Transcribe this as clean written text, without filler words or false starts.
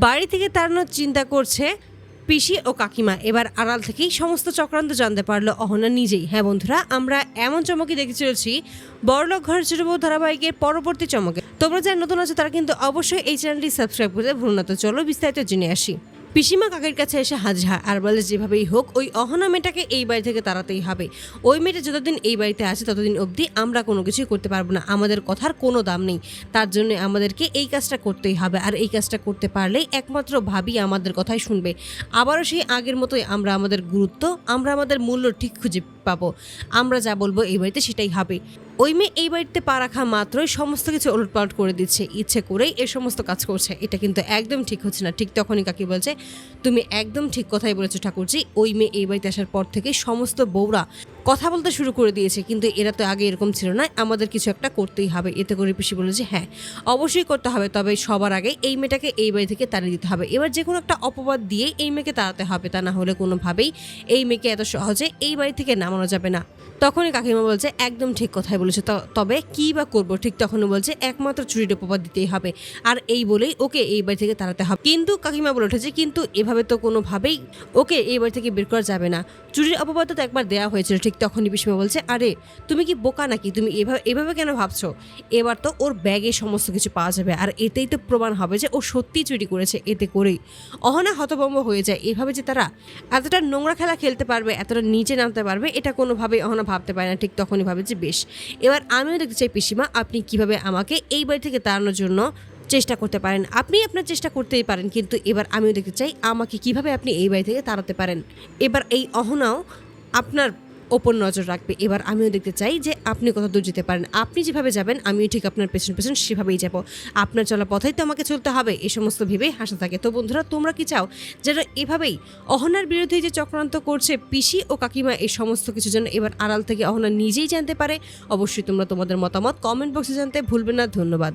বাড়ি থেকে তাড়ানোর চিন্তা করছে পিসি ও কাকিমা। এবার আড়াল থেকেই সমস্ত চক্রান্ত জানতে পারলো অহনা নিজেই। হ্যাঁ বন্ধুরা, আমরা এমন চমকে দেখতে চলেছি বড়লোক ঘরের ছোট বউ ধারাবাহিকের পরবর্তী চমকে। তোমরা যারা নতুন আছো তারা কিন্তু অবশ্যই এই চ্যানেলটি সাবস্ক্রাইব করতে ভুলো না। তো চলো বিস্তারিত জেনে আসি। পিসিমা কাকের কাছে এসে হাজির আর বলে যেভাবেই হোক ওই অহনা মেয়েটাকে এই বাড়ি থেকে তাড়াতেই হবে। ওই মেয়েটা যতদিন এই বাড়িতে আছে ততদিন অবধি আমরা কোনো কিছুই করতে পারবো না, আমাদের কথার কোনো দাম নেই। তার জন্য আমাদেরকে এই কাজটা করতেই হবে, আর এই কাজটা করতে পারলেই একমাত্র ভাবি আমাদের কথাই শুনবে। আবারও সেই আগের মতোই আমরা আমাদের গুরুত্ব, আমরা আমাদের মূল্য ঠিক খুঁজে পাবো। আমরা যা বলবো এই বাড়িতে সেটাই হবে। ওই মেয়ে এই বাড়িতে পা রাখা মাত্রই সমস্ত কিছু ওলটপালট করে দিচ্ছে, ইচ্ছে করেই এ সমস্ত কাজ করছে। এটা কিন্তু একদম ঠিক হচ্ছে না। ঠিক তখনই কাকি বলছে, তুমি একদম ঠিক কথাই বলেছো ঠাকুরজি। ওই মেয়ে এই বাড়িতে আসার পর থেকে সমস্ত বউরা কথা বলতে শুরু করে দিয়েছে, কিন্তু এরা তো আগে এরকম ছিল না। আমাদের কিছু একটা করতেই হবে। এতে করে পিসি বলে যে হ্যাঁ অবশ্যই করতে হবে, তবে সবার আগে এই মেয়েটাকে এই বাড়ি থেকে তাড়িয়ে দিতে হবে। এবার যে কোনো একটা অপবাদ দিয়ে এই মেয়েকে তাড়াতে হবে, তা না হলে কোনোভাবেই এই মেয়েকে এত সহজে এই বাড়ি থেকে নামানো যাবে না। তখনই কাকিমা বলছে একদম ঠিক কথাই বলেছে, তবে কী বা করবো। ঠিক তখনই বলছে একমাত্র চুরির উপবাদ দিতেই হবে, আর এই বলেই ওকে এই বাড়ি থেকে তাড়াতে হবে। কিন্তু কাকিমা বলে উঠেছে কিন্তু এভাবে তো কোনোভাবেই ওকে এই বাড়ি থেকে বের করা যাবে না, চুরির অপবাদ তো একবার দেওয়া হয়েছিল। ঠিক তখনই পিসিমা বলছে আরে তুমি কি বোকা নাকি, তুমি এভাবে কেন ভাবছো? এবার তো ওর ব্যাগে সমস্ত কিছু পাওয়া যাবে, আর এতেই তো প্রমাণ হবে যে ও সত্যিই চুরি করেছে। এতে করেই অহনা হতভম্ব হয়ে যায়। এভাবে যে তারা এতটা নোংরা খেলা খেলতে পারবে, এতটা নিচে নামতে পারবে, এটা কোনোভাবেই অহনা ভাবতে পারে না। ঠিক তখনই ভাবে যে বেশ, এবার আমিও দেখতে চাই পিসিমা আপনি কিভাবে আমাকে এই বাড়ি থেকে তাড়ানোর জন্য চেষ্টা করতে পারেন। আপনি আপনার চেষ্টা করতেই পারেন, কিন্তু এবার আমিও দেখতে চাই আমাকে কিভাবে আপনি এই বাড়ি থেকে তাড়াতে পারেন। এবার এই অহনাও আপনার ওপর নজর রাখবে। এবার আমিও দেখতে চাই যে আপনি কত দূর যেতে পারেন। আপনি যেভাবে যাবেন আমিও ঠিক আপনার পেছন পেছন সেভাবেই যাব। আপনার চলা পথেই তো আমাকে চলতে হবে। এই সমস্ত ভেবেই হাসা থাকে। তো বন্ধুরা, তোমরা কি চাও যারা এভাবেই অহনার বিরুদ্ধে যে চক্রান্ত করছে পিসি ও কাকিমা, এই সমস্ত কিছু যেন এবার আড়াল থেকে অহনা নিজেই জানতে পারে? অবশ্যই তোমরা তোমাদের মতামত কমেন্ট বক্সে জানতে ভুলবে না। ধন্যবাদ।